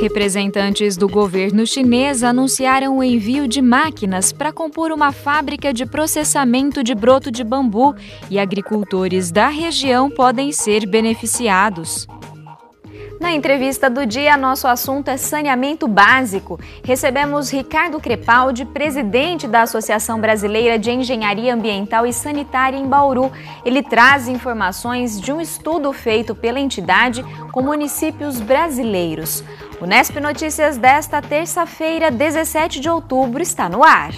Representantes do governo chinês anunciaram o envio de máquinas para compor uma fábrica de processamento de broto de bambu e agricultores da região podem ser beneficiados. Na entrevista do dia, nosso assunto é saneamento básico. Recebemos Ricardo Crepaldi, presidente da Associação Brasileira de Engenharia Ambiental e Sanitária em Bauru. Ele traz informações de um estudo feito pela entidade com municípios brasileiros. O Nesp Notícias desta terça-feira, 17 de outubro, está no ar.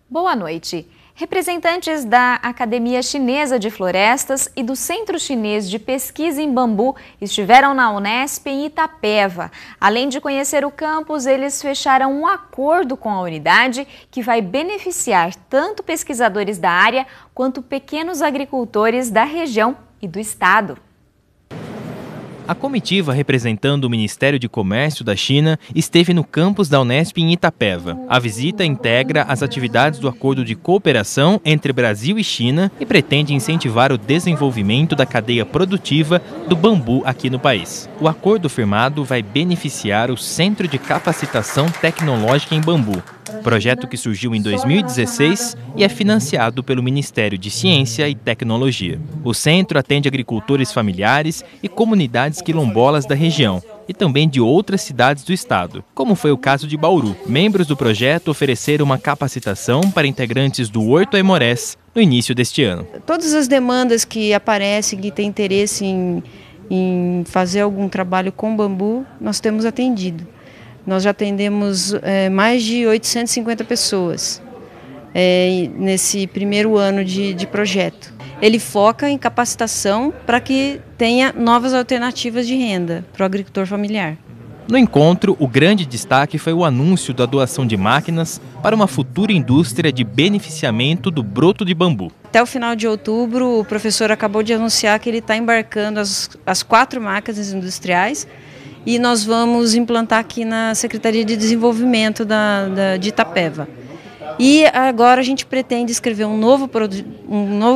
Boa noite. Representantes da Academia Chinesa de Florestas e do Centro Chinês de Pesquisa em Bambu estiveram na Unesp em Itapeva. Além de conhecer o campus, eles fecharam um acordo com a unidade que vai beneficiar tanto pesquisadores da área quanto pequenos agricultores da região e do estado. A comitiva representando o Ministério de Comércio da China esteve no campus da Unesp em Itapeva. A visita integra as atividades do Acordo de Cooperação entre Brasil e China e pretende incentivar o desenvolvimento da cadeia produtiva do bambu aqui no país. O acordo firmado vai beneficiar o Centro de Capacitação Tecnológica em Bambu, projeto que surgiu em 2016 e é financiado pelo Ministério de Ciência e Tecnologia. O centro atende agricultores familiares e comunidades quilombolas da região e também de outras cidades do estado, como foi o caso de Bauru. Membros do projeto ofereceram uma capacitação para integrantes do Horto Aimorés no início deste ano. Todas as demandas que aparecem, que têm interesse em fazer algum trabalho com bambu, nós temos atendido. Nós já atendemos mais de 850 pessoas nesse primeiro ano de projeto. Ele foca em capacitação para que tenha novas alternativas de renda para o agricultor familiar. No encontro, o grande destaque foi o anúncio da doação de máquinas para uma futura indústria de beneficiamento do broto de bambu. Até o final de outubro, o professor acabou de anunciar que ele está embarcando as 4 máquinas industriais e nós vamos implantar aqui na Secretaria de Desenvolvimento de Itapeva. E agora a gente pretende escrever um novo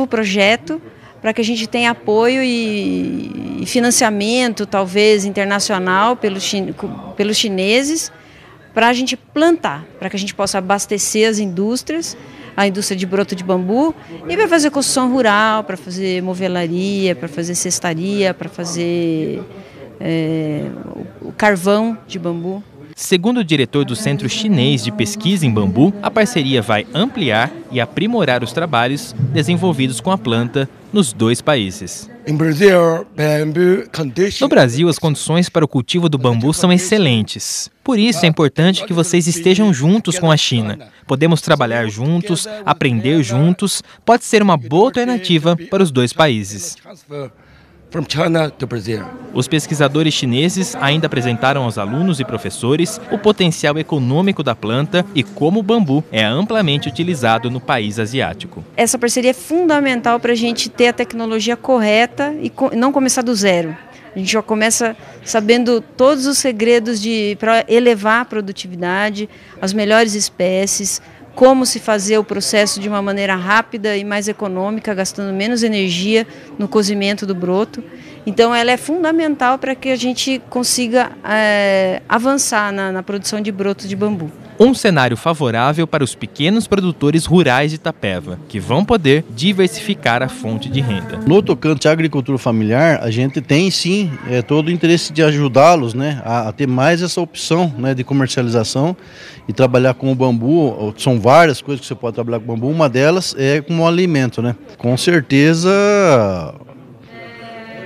projeto para que a gente tenha apoio e financiamento, talvez internacional, pelos chineses, para a gente plantar, para que a gente possa abastecer as indústrias, a indústria de broto de bambu, e para fazer construção rural, para fazer movelaria, para fazer cestaria, para fazer o carvão de bambu. Segundo o diretor do Centro Chinês de Pesquisa em Bambu, a parceria vai ampliar e aprimorar os trabalhos desenvolvidos com a planta nos 2 países. No Brasil, as condições para o cultivo do bambu são excelentes. Por isso, é importante que vocês estejam juntos com a China. Podemos trabalhar juntos, aprender juntos. Pode ser uma boa alternativa para os 2 países. Os pesquisadores chineses ainda apresentaram aos alunos e professores o potencial econômico da planta e como o bambu é amplamente utilizado no país asiático. Essa parceria é fundamental para a gente ter a tecnologia correta e não começar do zero. A gente já começa sabendo todos os segredos para elevar a produtividade, as melhores espécies, como se fazer o processo de uma maneira rápida e mais econômica, gastando menos energia no cozimento do broto. Então ela é fundamental para que a gente consiga avançar na produção de brotos de bambu. Um cenário favorável para os pequenos produtores rurais de Itapeva, que vão poder diversificar a fonte de renda. No tocante à agricultura familiar, a gente tem sim todo o interesse de ajudá-los, né, a ter mais essa opção, né, de comercialização e trabalhar com o bambu. São várias coisas que você pode trabalhar com o bambu, uma delas é como alimento, né? Com certeza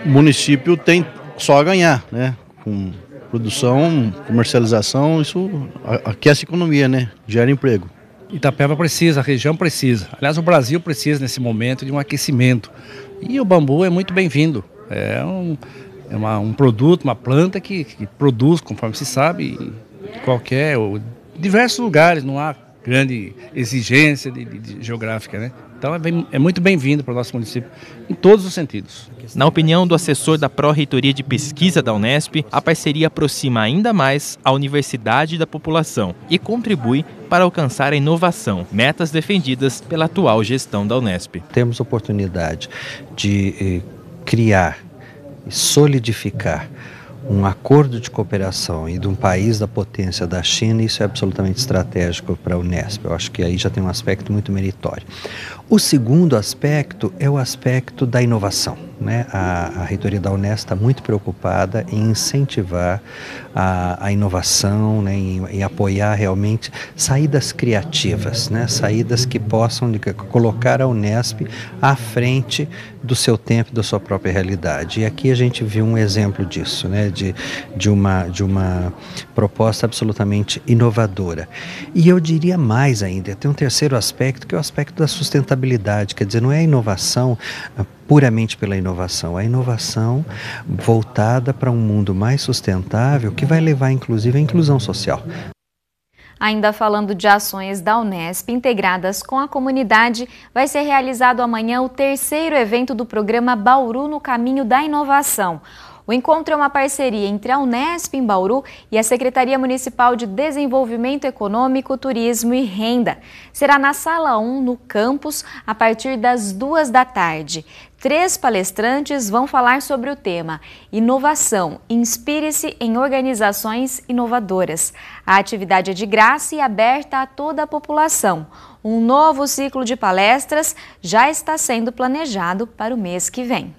o município tem só a ganhar, né, com produção, comercialização, isso aquece a economia, né? Gera emprego. Itapeva precisa, a região precisa. Aliás, o Brasil precisa nesse momento de um aquecimento. E o bambu é muito bem-vindo. É um produto, uma planta que produz, conforme se sabe, diversos lugares, não há grande exigência geográfica, né? Então é muito bem-vindo para o nosso município em todos os sentidos. Na opinião do assessor da Pró-Reitoria de Pesquisa da Unesp, a parceria aproxima ainda mais a universidade da população e contribui para alcançar a inovação, metas defendidas pela atual gestão da Unesp. Temos oportunidade de criar e solidificar um acordo de cooperação e de um país da potência da China, isso é absolutamente estratégico para a Unesp. Eu acho que aí já tem um aspecto muito meritório. O segundo aspecto é o aspecto da inovação, né? A reitoria da Unesp está muito preocupada em incentivar a inovação, né? Em apoiar realmente saídas criativas, né? Saídas que possam colocar a Unesp à frente do seu tempo, da sua própria realidade. E aqui a gente viu um exemplo disso, né? De uma proposta absolutamente inovadora. E eu diria mais ainda, tem um terceiro aspecto, que é o aspecto da sustentabilidade, quer dizer, não é a inovação puramente pela inovação, a inovação voltada para um mundo mais sustentável que vai levar inclusive à inclusão social. Ainda falando de ações da Unesp integradas com a comunidade, vai ser realizado amanhã o terceiro evento do programa Bauru no Caminho da Inovação. O encontro é uma parceria entre a Unesp em Bauru e a Secretaria Municipal de Desenvolvimento Econômico, Turismo e Renda. Será na Sala 1, no campus, a partir das 2 da tarde. 3 palestrantes vão falar sobre o tema Inovação, inspire-se em organizações inovadoras. A atividade é de graça e aberta a toda a população. Um novo ciclo de palestras já está sendo planejado para o mês que vem.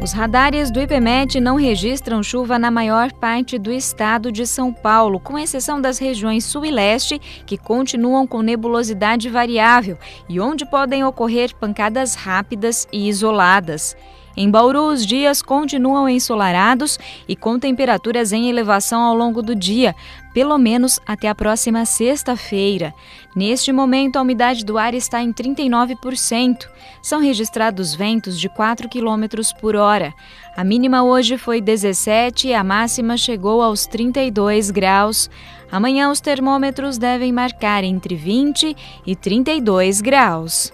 Os radares do IPMET não registram chuva na maior parte do estado de São Paulo, com exceção das regiões sul e leste, que continuam com nebulosidade variável e onde podem ocorrer pancadas rápidas e isoladas. Em Bauru, os dias continuam ensolarados e com temperaturas em elevação ao longo do dia, pelo menos até a próxima sexta-feira. Neste momento, a umidade do ar está em 39%. São registrados ventos de 4 km por hora. A mínima hoje foi 17 e a máxima chegou aos 32 graus. Amanhã, os termômetros devem marcar entre 20 e 32 graus.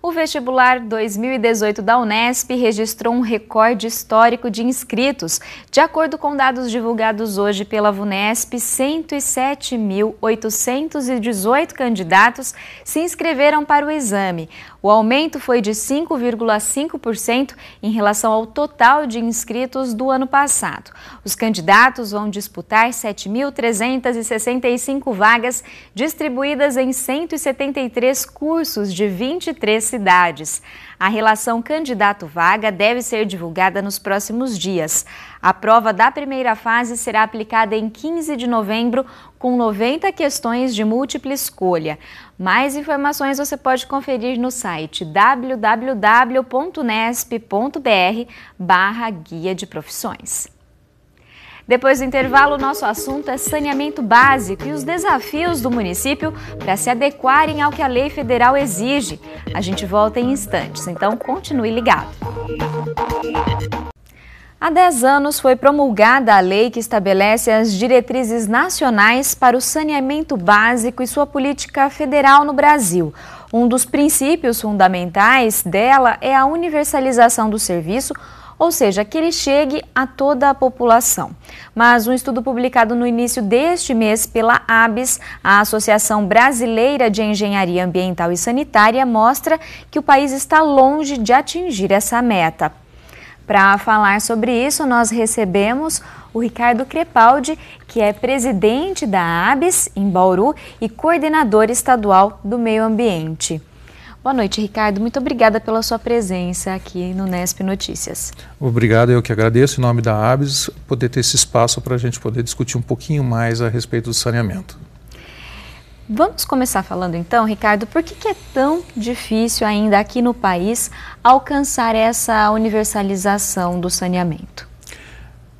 O vestibular 2018 da Unesp registrou um recorde histórico de inscritos. De acordo com dados divulgados hoje pela Vunesp, 107.818 candidatos se inscreveram para o exame. O aumento foi de 5,5% em relação ao total de inscritos do ano passado. Os candidatos vão disputar 7.365 vagas distribuídas em 173 cursos de 23 cidades. A relação candidato-vaga deve ser divulgada nos próximos dias. A prova da primeira fase será aplicada em 15 de novembro, com 90 questões de múltipla escolha. Mais informações você pode conferir no site www.unesp.br/guia de profissões. Depois do intervalo, o nosso assunto é saneamento básico e os desafios do município para se adequarem ao que a lei federal exige. A gente volta em instantes, então continue ligado. Há 10 anos foi promulgada a lei que estabelece as diretrizes nacionais para o saneamento básico e sua política federal no Brasil. Um dos princípios fundamentais dela é a universalização do serviço, ou seja, que ele chegue a toda a população. Mas um estudo publicado no início deste mês pela ABS, a Associação Brasileira de Engenharia Ambiental e Sanitária, mostra que o país está longe de atingir essa meta. Para falar sobre isso, nós recebemos o Ricardo Crepaldi, que é presidente da ABS em Bauru e coordenador estadual do meio ambiente. Boa noite, Ricardo. Muito obrigada pela sua presença aqui no Unesp Notícias. Obrigado, eu que agradeço em nome da ABS poder ter esse espaço para a gente poder discutir um pouquinho mais a respeito do saneamento. Vamos começar falando então, Ricardo, por que é tão difícil ainda aqui no país alcançar essa universalização do saneamento?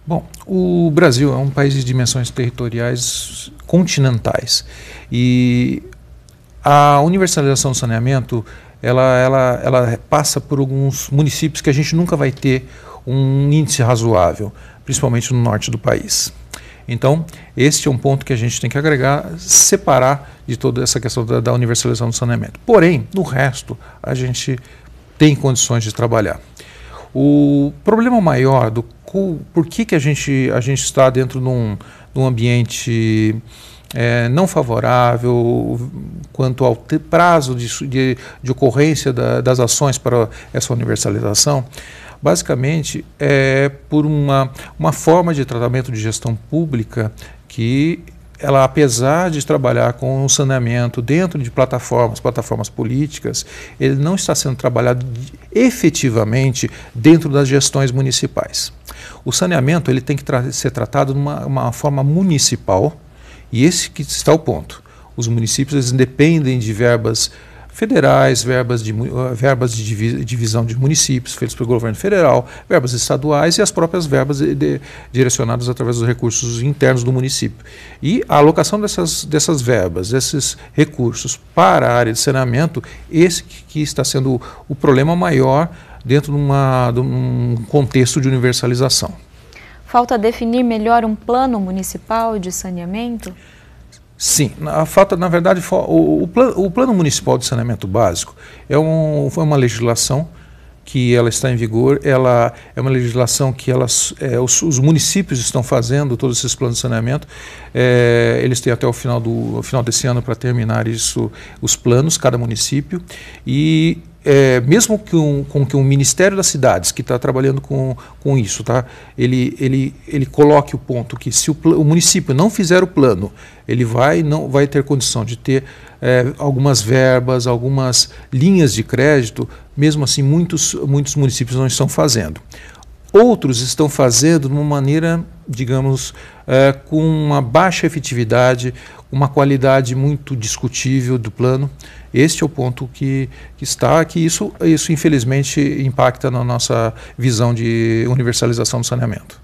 Bom, o Brasil é um país de dimensões territoriais continentais e a universalização do saneamento, ela passa por alguns municípios que a gente nunca vai ter um índice razoável, principalmente no norte do país. Então, este é um ponto que a gente tem que agregar, separar de toda essa questão da universalização do saneamento. Porém, no resto, a gente tem condições de trabalhar. O problema maior do por que a gente está dentro de um ambiente não favorável quanto ao prazo de ocorrência das ações para essa universalização, basicamente é por uma forma de tratamento de gestão pública que ela, apesar de trabalhar com o saneamento dentro de plataformas políticas, ele não está sendo trabalhado efetivamente dentro das gestões municipais. O saneamento ele tem que ser tratado de uma forma municipal, e esse que está o ponto. Os municípios eles dependem de verbas federais, verbas de divisão de municípios feitos pelo governo federal, verbas estaduais e as próprias verbas direcionadas através dos recursos internos do município. E a alocação dessas verbas, desses recursos para a área de saneamento, esse que está sendo o problema maior dentro de um contexto de universalização. Falta definir melhor um plano municipal de saneamento? Sim, na verdade, o Plano Municipal de Saneamento Básico foi uma legislação que ela está em vigor, ela é uma legislação que os municípios estão fazendo todos esses planos de saneamento, eles têm até o final desse ano para terminar os planos, cada município, e mesmo com que o Ministério das Cidades, que está trabalhando com isso, tá? ele coloque o ponto que se o município não fizer o plano, ele não vai ter condição de ter algumas verbas, algumas linhas de crédito, mesmo assim muitos municípios não estão fazendo. Outros estão fazendo de uma maneira, digamos, com uma baixa efetividade, uma qualidade muito discutível do plano. Este é o ponto que isso infelizmente impacta na nossa visão de universalização do saneamento.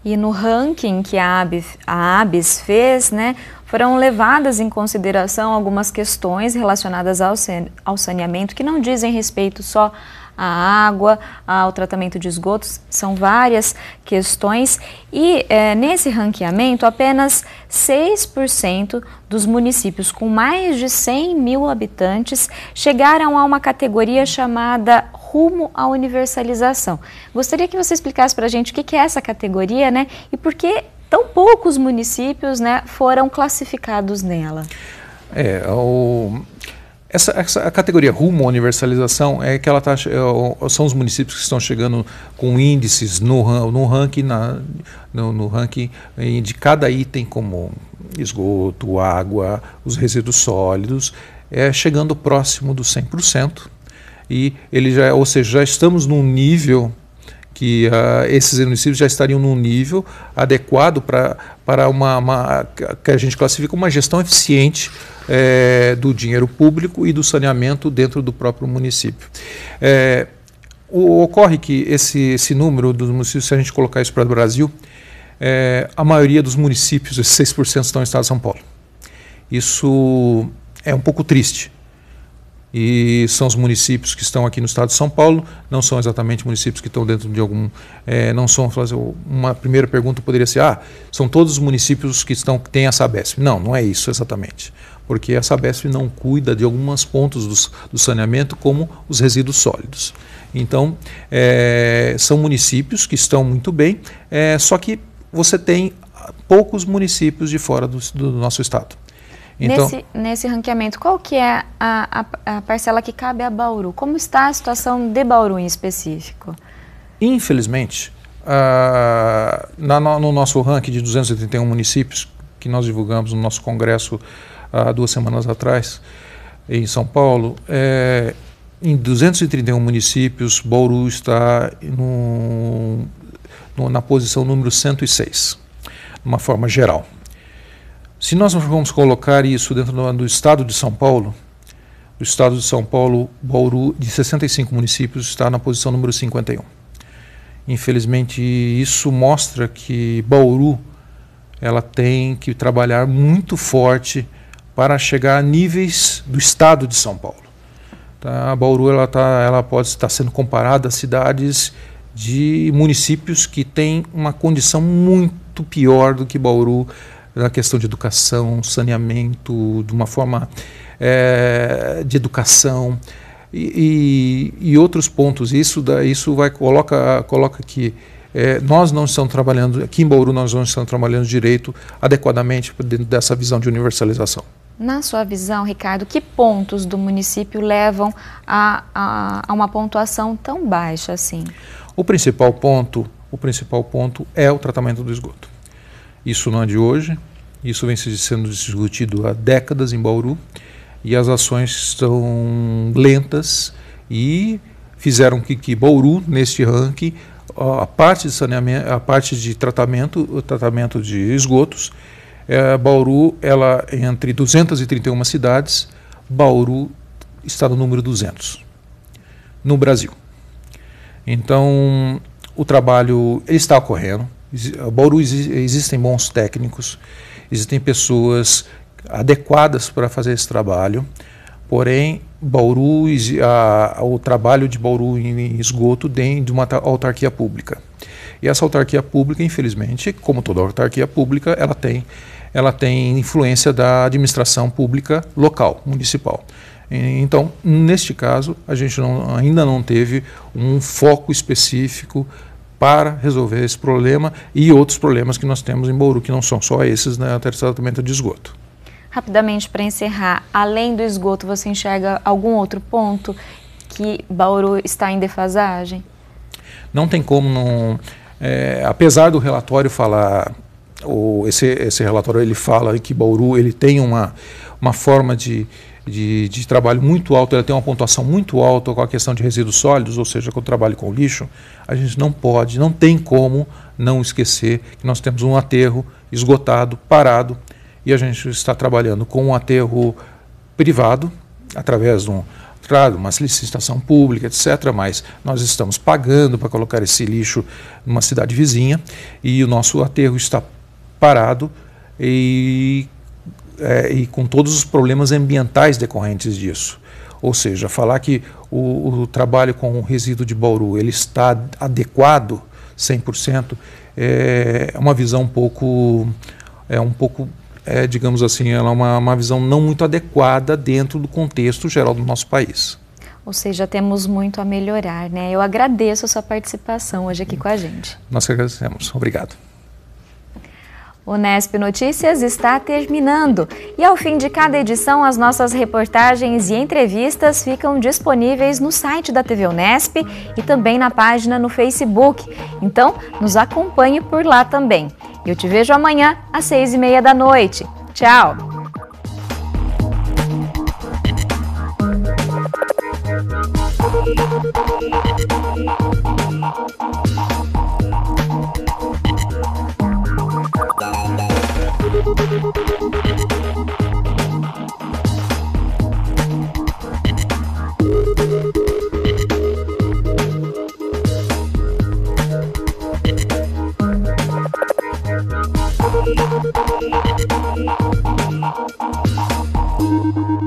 E no ranking que a ABS fez, né, foram levadas em consideração algumas questões relacionadas ao saneamento que não dizem respeito só à água, ao tratamento de esgotos, são várias questões e nesse ranqueamento apenas 6% dos municípios com mais de 100 mil habitantes chegaram a uma categoria chamada Rumo à Universalização. Gostaria que você explicasse para a gente o que é essa categoria, né, e por que tão poucos municípios, né, foram classificados nela. A categoria Rumo à Universalização é que são os municípios que estão chegando com índices no ranking de cada item, como esgoto, água, os resíduos sólidos, chegando próximo do 100%. E ou seja, já estamos num nível que esses municípios já estariam num nível adequado para que a gente classifica uma gestão eficiente do dinheiro público e do saneamento dentro do próprio município. Ocorre que esse número dos municípios, se a gente colocar isso para o Brasil, a maioria dos municípios, esses 6%, estão no estado de São Paulo. Isso é um pouco triste. E são os municípios que estão aqui no estado de São Paulo, não são exatamente municípios que estão dentro de algum... não são, uma primeira pergunta poderia ser, são todos os municípios que têm a Sabesp. Não é isso exatamente, porque a Sabesp não cuida de alguns pontos do saneamento, como os resíduos sólidos. Então, são municípios que estão muito bem, só que você tem poucos municípios de fora do nosso estado. Então, nesse ranqueamento, qual que é a parcela que cabe a Bauru? Como está a situação de Bauru em específico? Infelizmente, no nosso ranking de 231 municípios, que nós divulgamos no nosso congresso há 2 semanas atrás, em São Paulo, em 231 municípios, Bauru está na posição número 106, de uma forma geral. Se nós vamos colocar isso dentro do estado de São Paulo, Bauru, de 65 municípios, está na posição número 51. Infelizmente, isso mostra que Bauru ela tem que trabalhar muito forte para chegar a níveis do estado de São Paulo. Tá? A Bauru ela pode estar sendo comparada a cidades de municípios que têm uma condição muito pior do que Bauru na questão de educação, saneamento, de uma forma de educação e outros pontos. Isso coloca que nós não estamos trabalhando, aqui em Bauru nós não estamos trabalhando direito adequadamente dentro dessa visão de universalização. Na sua visão, Ricardo, que pontos do município levam a uma pontuação tão baixa assim? O principal ponto é o tratamento do esgoto. Isso não é de hoje, isso vem sendo discutido há décadas em Bauru e as ações estão lentas e fizeram que Bauru, neste ranking, a parte de saneamento, a parte de o tratamento de esgotos, Bauru, entre 231 cidades, Bauru está no número 200 no Brasil. Então, o trabalho está ocorrendo. Bauru existem bons técnicos, existem pessoas adequadas para fazer esse trabalho, porém, Bauru, o trabalho de Bauru em esgoto vem de uma autarquia pública. E essa autarquia pública, infelizmente, como toda autarquia pública, ela tem influência da administração pública local, municipal. Então, neste caso, a gente ainda não teve um foco específico para resolver esse problema e outros problemas que nós temos em Bauru, que não são só esses, né, tratamento de esgoto. Rapidamente, para encerrar, além do esgoto, você enxerga algum outro ponto que Bauru está em defasagem? Não tem como não... apesar do relatório falar... Esse relatório ele fala que Bauru ele tem uma forma de trabalho muito alta, ela tem uma pontuação muito alta com a questão de resíduos sólidos, ou seja, com o trabalho com lixo. A gente não tem como não esquecer que nós temos um aterro esgotado, parado, e a gente está trabalhando com um aterro privado, através de uma licitação pública, etc., mas nós estamos pagando para colocar esse lixo numa cidade vizinha, e o nosso aterro está parado e com todos os problemas ambientais decorrentes disso. Ou seja, falar que o trabalho com o resíduo de Bauru ele está adequado 100%, é uma visão digamos assim, ela é uma visão não muito adequada dentro do contexto geral do nosso país. Ou seja, temos muito a melhorar, né? Eu agradeço a sua participação hoje aqui com a gente. Nós que agradecemos. Obrigado. O Unesp Notícias está terminando e ao fim de cada edição as nossas reportagens e entrevistas ficam disponíveis no site da TV Unesp e também na página no Facebook. Então, nos acompanhe por lá também. Eu te vejo amanhã às 6h30 da noite. Tchau! Thank you.